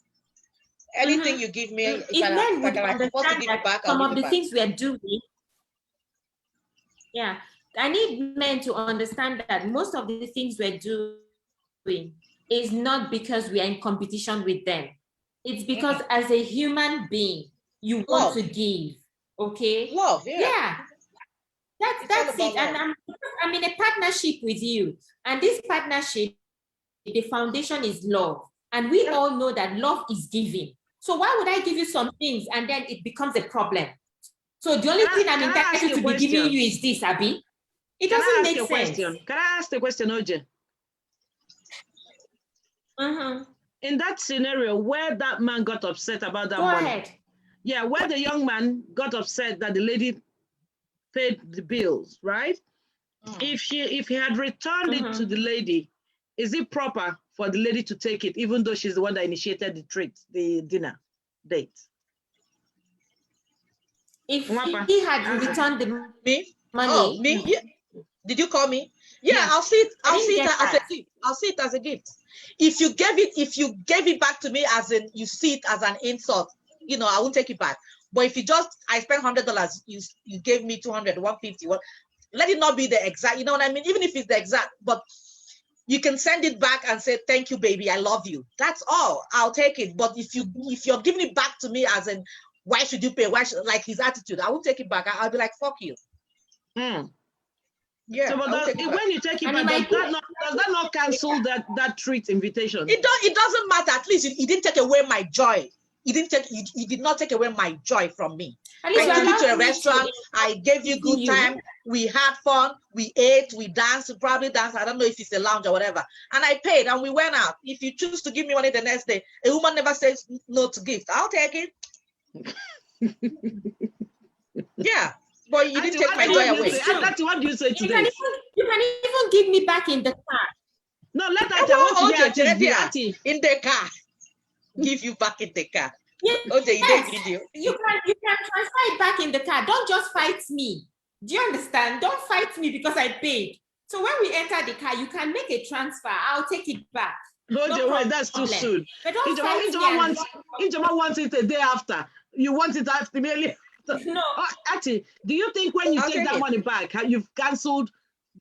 Anything you give me, if I can afford to give it back, some I'll of give the it things we are doing. Yeah, I need men to understand that most of the things we're doing is not because we are in competition with them. It's because as a human being, you want to give. Okay. Love, yeah. That's it. And I'm in a partnership with you. And this partnership, the foundation is love. And we all know that love is giving. So why would I give you some things and then it becomes a problem? So the only thing I'm entitled to be giving you is this, Abby. It doesn't make sense. Can I ask the question, Oche? In that scenario where that man got upset about that money. Go ahead. Yeah, where the young man got upset that the lady paid the bills, right? If he had returned it to the lady, is it proper for the lady to take it, even though she's the one that initiated the dinner date? If he had returned the money, me? Yeah. Did you call me? Yeah, I'll see it. I'll see it as a gift. If you gave it back to me as in you see it as an insult, I won't take it back. But if I spent $100, you gave me 200, 150. Let it not be the exact. You know what I mean? Even if it's the exact, but you can send it back and say, thank you, baby, I love you. That's all. I'll take it. But if you're giving it back to me as in, why should you pay? Like his attitude, I won't take it back. I'll be like, fuck you. Yeah. So, but when you take it back, does that not cancel that treat invitation? It doesn't matter. At least he didn't take away my joy. He did not take away my joy from me. I took you to a restaurant. I gave you good time. We had fun. We ate. We danced. We probably danced. I don't know if it's a lounge or whatever. And I paid and we went out. If you choose to give me money the next day, a woman never says no to gift. I'll take it. Yeah. But you didn't take my joy away. What do you say to you can even give me back in the car. No, let that in the car. Give you back in the car. Yes, you can transfer it back in the car. Don't just fight me. Do you understand? Don't fight me because I paid. So when we enter the car, you can make a transfer. I'll take it back. No, wait, that's too soon. Ijoma wants it a day after. You want it immediately. No. Actually, do you think when you take that money back, you've cancelled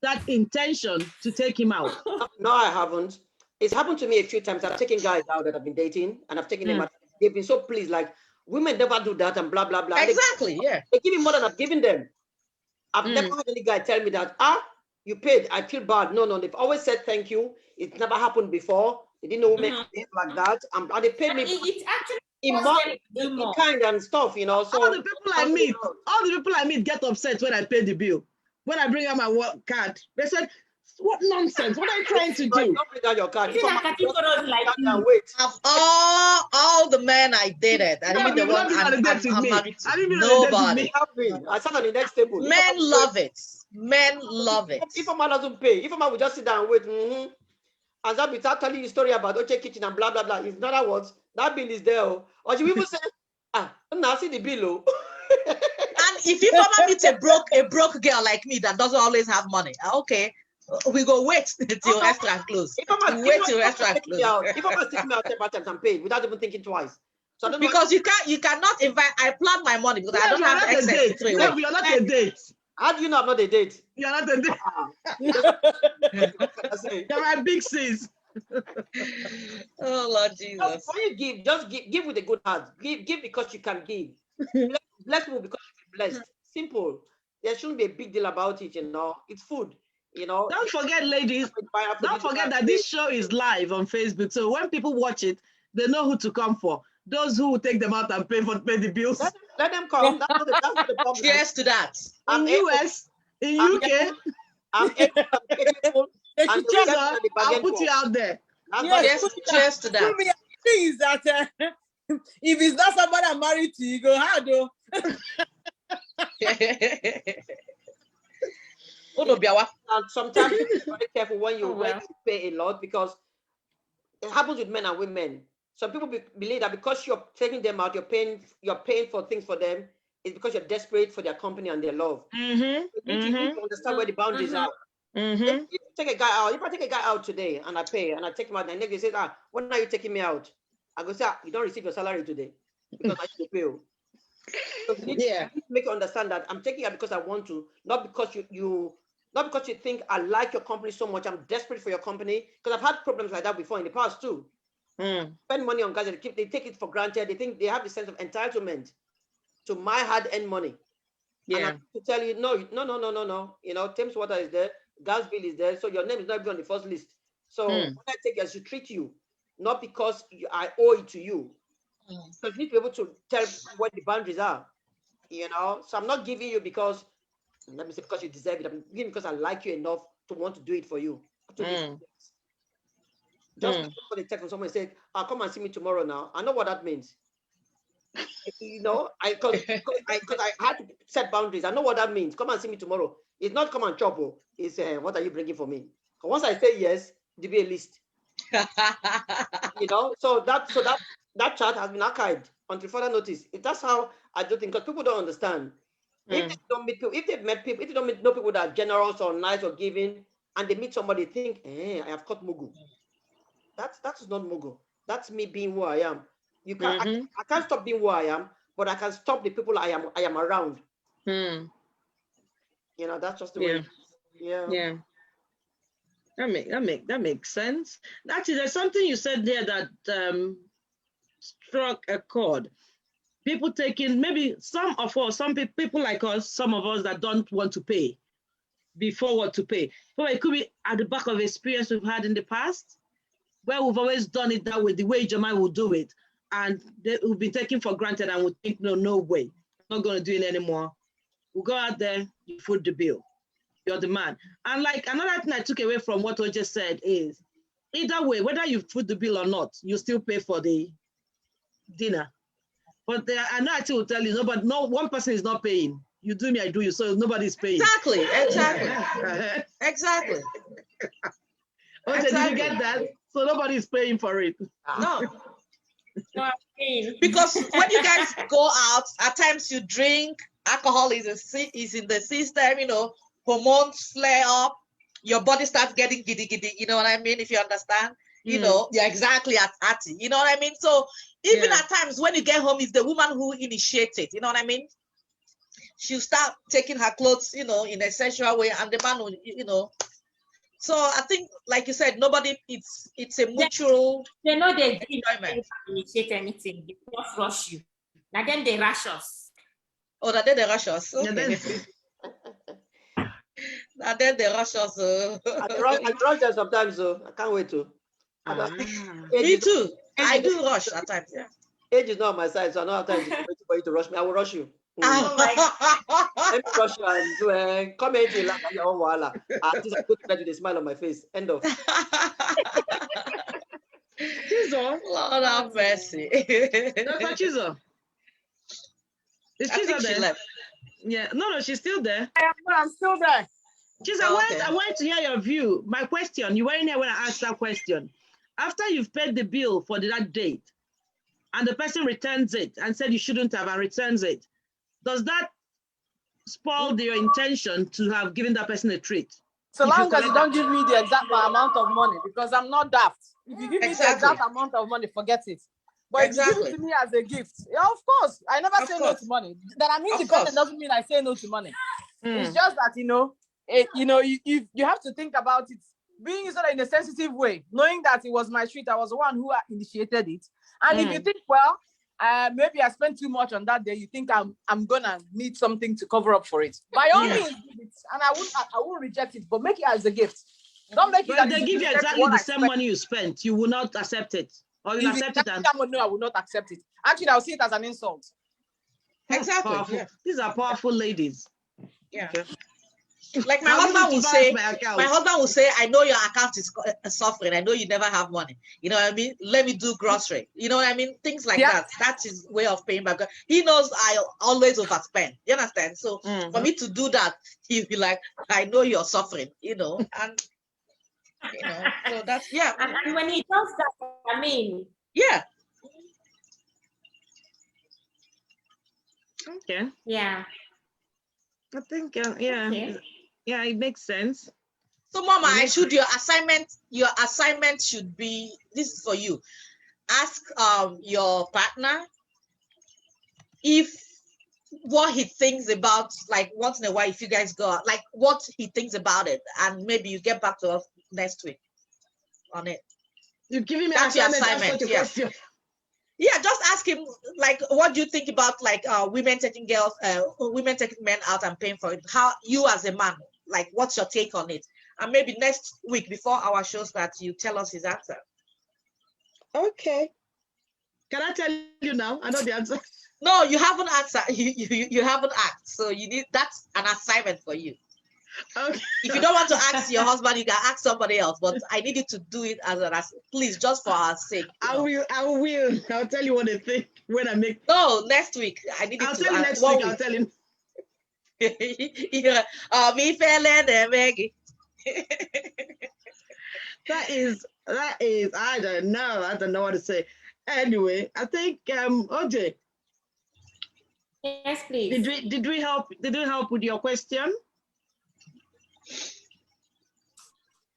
that intention to take him out? No, I haven't. It's happened to me a few times. I've taken guys out that I've been dating and I've taken them out. They've been so pleased, like, women never do that and blah, blah, blah. Exactly, yeah. They give me more than I've given them. I've never had any guy tell me that, you paid, I feel bad. No, they've always said thank you. It never happened before. They didn't know women behave like that. And they paid me It's actually in kind and stuff, you know. So all the people I meet get upset when I pay the bill. When I bring out my work card, they said, what nonsense? What are you trying to do? Don't bring out your card. Of all the men I dated, and even the one I'm married to, nobody. I sat on the next table. Men love it. Men love it. If a man doesn't pay, if a man will just sit down and wait, and that without telling you a story about Oche kitchen and blah blah blah. In other words, that bill is there. Or she will say, now see the bill. And if you ever meet a broke girl like me that doesn't always have money, okay, we go wait till restaurant close. Wait till restaurant close. If a man takes me out 10 times and paid without even thinking twice. So I don't because you cannot invite. I plan my money because I don't have access to you're not a date. How do you know I'm not a date? You're not a date. You're my big sis. Oh Lord Jesus. When you give, just give with a good heart. Give because you can give. Bless people because you can blessed. Simple. There shouldn't be a big deal about it, you know. It's food, you know. Don't forget, ladies, don't forget that this show is live on Facebook. So when people watch it, they know who to come for. Those who will take them out and pay the bills. Let them come. That's not the problem. Cheers to that. In US, in UK. I'm able. I'll put you out there. Cheers to that. Things that if it's not somebody I'm married to, you go hard though. And sometimes you be very careful when you pay a lot because it happens with men and women. Some people believe that because you're taking them out, you're paying for things for them. It's because you're desperate for their company and their love. You need to understand where the boundaries are. If you take a guy out, if I take a guy out today and I pay and I take him out, and they say, when are you taking me out? I go say, you don't receive your salary today because I should pay you. So you need to make you understand that I'm taking it because I want to, not because not because you think I like your company so much. I'm desperate for your company because I've had problems like that before in the past too. Spend money on guys that they take it for granted. They think they have the sense of entitlement to my hard-earned money. And I have to tell you, no. You know, Thames Water is there, gas bill is there, so your name is not even on the first list. So when I take it, I should treat you, not because I owe it to you. So you need to be able to tell what the boundaries are. You know, so I'm not giving you because, let me say, because you deserve it. I'm giving because I like you enough to want to do it for you. Just for the text from someone said, come and see me tomorrow now. I know what that means. You know, because I had to set boundaries. I know what that means. Come and see me tomorrow. It's not come and chop. It's what are you bringing for me? Once I say yes, there be a list. You know, so that chat has been archived until further notice. That's how I do think, because people don't understand. If they don't meet people, if they've met people, if they don't know people that are generous or nice or giving, and they meet somebody, think, I have caught Mugu. That's not Mugu. That's me being who I am. You can't. I can't stop being who I am, but I can stop the people I am around. You know, that's just the way. Yeah. That makes sense. Actually, there's something you said there that struck a chord. People taking, maybe some people like us, some of us that don't want to pay before what to pay. But it could be at the back of experience we've had in the past, where we've always done it that way, the way Jamal will do it. And we've been taken for granted and we think, no way, I'm not going to do it anymore. We'll go out there, you foot the bill. You're the man. And like another thing I took away from what Oche said is, either way, whether you foot the bill or not, you still pay for the dinner. But I know I will tell you, no one person is not paying. You do me, I do you, so nobody's paying. Exactly. Okay, did you get that? So nobody's paying for it. No. Because when you guys go out, at times you drink, alcohol is in the system, you know, hormones flare up, your body starts getting giddy, you know what I mean? If you understand, you know, you're exactly at 30, you know what I mean? So even at times when you get home, it's the woman who initiates it, you know what I mean? She'll start taking her clothes, you know, in a sexual way, and the man will, you know. So I think, like you said, it's a mutual. They know they initiate anything. They just rush you. Now then they rush us. Oh, that they rush us. Yeah, Okay. That then they rush us. I rush them sometimes, so I can't wait to. Me too. I do rush at times. Yeah. Age is not on my side, so I don't have time for you to rush me. I will rush you. Oh my God. Let me rush you and do comment in like your own wala. At least I put that with a smile on my face. End of. Chizo. Lord have mercy. Dr. Chizo. Is I think Chizo she there? left. Yeah, no, she's still there. I'm still there. Chizo, Oh, okay. I want to hear your view. My question, you weren't here when I asked that question. After you've paid the bill for that date, and the person returns it and said you shouldn't have and returns it, does that spoil your intention to have given that person a treat? So long as you don't give me the exact amount of money, because I'm not daft. If you give me the exact amount of money, forget it. But if you give it to me as a gift, yeah, of course. I never say no to money. That I'm independent doesn't mean I say no to money. It's just that, you have to think about it, being sort of in a sensitive way, knowing that it was my treat. I was the one who initiated it. And if you think, well, maybe I spent too much on that day, you think I'm gonna need something to cover up for it. By all means, give it, and I won't reject it, but make it as a gift. Don't make it. But if they give you exactly the same money you spent, you will not accept it, or you accept it. No, I will not accept it. Actually, I'll see it as an insult. Exactly. Yeah. These are powerful ladies. Yeah. Okay. Like my husband will say, I know your account is suffering. I know you never have money. You know what I mean? Let me do grocery. You know what I mean? Things like that. That's his way of paying back. He knows I always overspend. You understand? So for me to do that, he'll be like, I know you're suffering, and so that's And when he does that, I mean, yeah. Okay. Yeah. I think yeah, it makes sense. So Mama, I should your assignment should be, this is for you. Ask your partner if what he thinks about, like once in a while, if you guys go out, like what he thinks about it, and maybe you get back to us next week on it. You're giving me that's your assignment. Yeah, just ask him, like, what do you think about, like, women taking men out and paying for it? How you as a man, like, what's your take on it? And maybe next week before our show starts, you tell us his answer. Okay. Can I tell you now? I know the answer. No, you haven't answered. You haven't asked. So that's an assignment for you. Okay. If you don't want to ask your husband, you can ask somebody else. But I need you to do it please, just for our sake. I will. I'll tell you what I think when I make. No, next week. I need you to. I'll tell you next week. I'll tell him. That is. I don't know what to say. Anyway, I think Oche. Yes, please. Did we help with your question?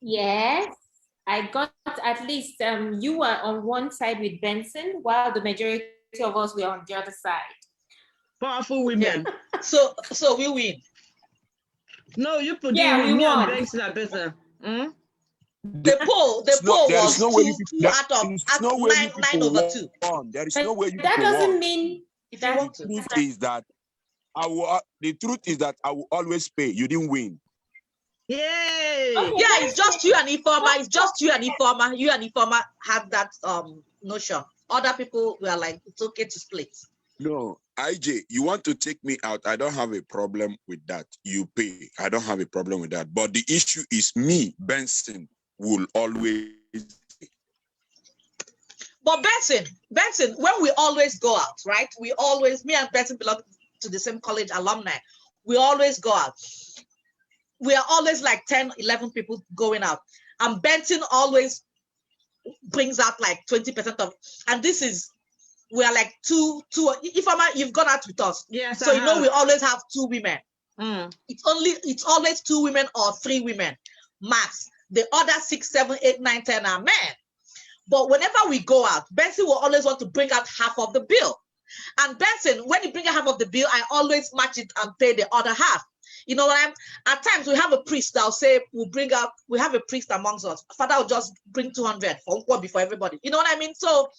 Yes, I got at least you were on one side with Benson, while the majority of us were on the other side. Powerful women. Yeah. So we win. No, you put we won. Benson are better. The poll was 2 out of 9/2. There is no way you that doesn't mean if you want to. The truth is that I will always pay. You didn't win. Yay! Okay, yeah, it's just you and Ifeoma. It's just you and Ifeoma. You and Ifeoma had that notion. Other people were like, it's okay to split. No, IJ, you want to take me out. I don't have a problem with that. You pay. I don't have a problem with that. But the issue is me, Benson, will always pay. But Benson, when we always go out, right? Me and Benson belong to the same college alumni. We always go out. We are always like 10, 11 people going out. And Benson always brings out like 20% of, and we are like two. If you've gone out with us. Yes. So we always have 2 women. It's always 2 women or 3 women, max. The other 6, 7, 8, 9, 10 are men. But whenever we go out, Benson will always want to bring out half of the bill. And Benson, when you bring out half of the bill, I always match it and pay the other half. You know what at times we have a priest that'll say, we have a priest amongst us. Father will just bring 200 for everybody. You know what I mean? So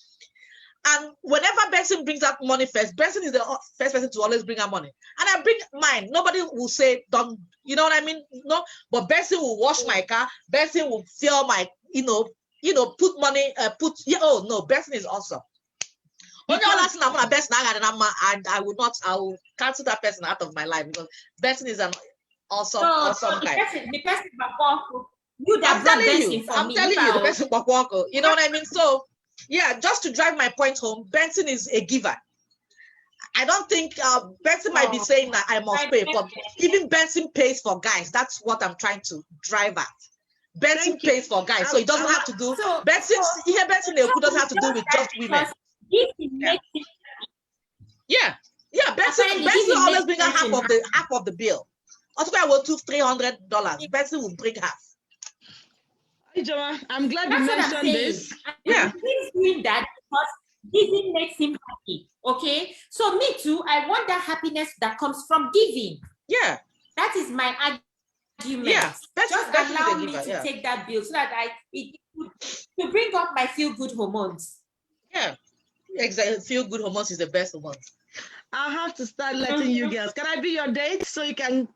And whenever Benson brings out money first, Benson is the first person to always bring out money. And I bring mine. Nobody will say, don't, you know what I mean? No, but Benson will wash my car. Benson will fill my, put money, oh no, Benson is awesome. Only last I'm gonna Benson, and I will cancel that person out of my life because Benson is an awesome guy. The person you that brought Benson for me. I'm telling you, the person, you know what I mean? So, yeah, just to drive my point home, Benson is a giver. I don't think Benson might be saying that I must pay, but even Benson pays for guys. That's what I'm trying to drive at. Benson pays for guys, so it doesn't have to do. Benson doesn't have to do with just women. Yeah. Benson always bring out half of the bill. Also, I will $200-300. Benson will bring half. Hey, Joa, I'm glad you mentioned this. Yeah. He's doing that because giving makes him happy. Okay. So me too, I want that happiness that comes from giving. Yeah. That is my argument. Yeah. Just allow me to take that bill so that to bring up my feel-good hormones. Yeah. Exactly. Feel-good hormones is the best hormones. I'll have to start letting you girls. Can I be your date so you can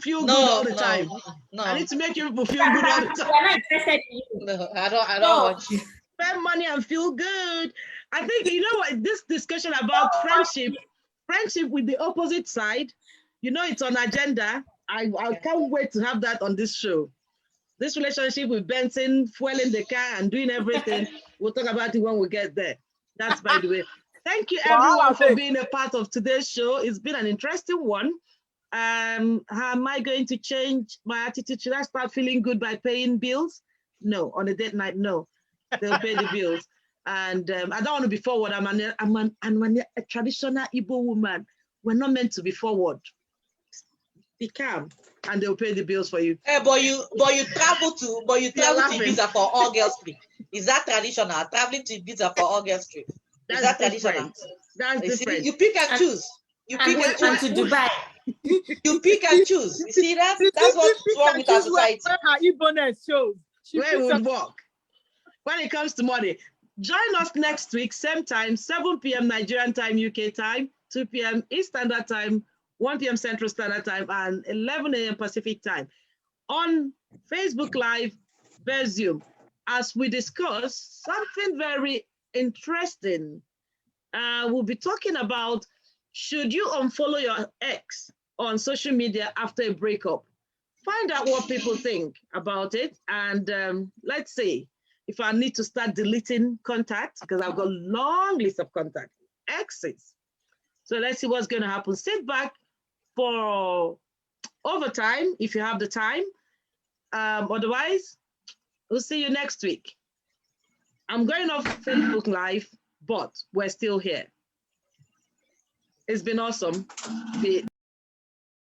feel good all the time? No. I need to make you people feel good all the time. We're not interested in you. No, I don't want you. Spend money and feel good. I think, you know what, this discussion about friendship with the opposite side, it's on agenda. I can't wait to have that on this show. This relationship with Benson, fueling the car and doing everything, we'll talk about it when we get there. That's by the way. Thank you everyone for being a part of today's show. It's been an interesting one. How am I going to change my attitude? Should I start feeling good by paying bills? No. On a date night, no. They'll pay the bills. And I don't want to be forward. I'm a traditional Igbo woman. We're not meant to be forward. Be calm, and they'll pay the bills for you. But you travel to Ibiza for all girls trip. Is that traditional? Traveling to Ibiza for all girls trip. Is that traditional? That's different. You pick and choose. You pick and choose. To Dubai. You pick and choose. You see that? That's what's wrong with our society. Where it would work. When it comes to money, join us next week, same time, 7 p.m. Nigerian time, UK time, 2 p.m. East Standard Time, 1 p.m. Central Standard Time, and 11 a.m. Pacific Time on Facebook Live, Zoom, as we discuss something very interesting. We'll be talking about, should you unfollow your ex on social media after a breakup? Find out what people think about it, and let's see if I need to start deleting contacts, because I've got a long list of contacts, exes. So let's see what's going to happen. Sit back for overtime if you have the time. Otherwise, we'll see you next week. I'm going off Facebook Live, but we're still here. It's been awesome.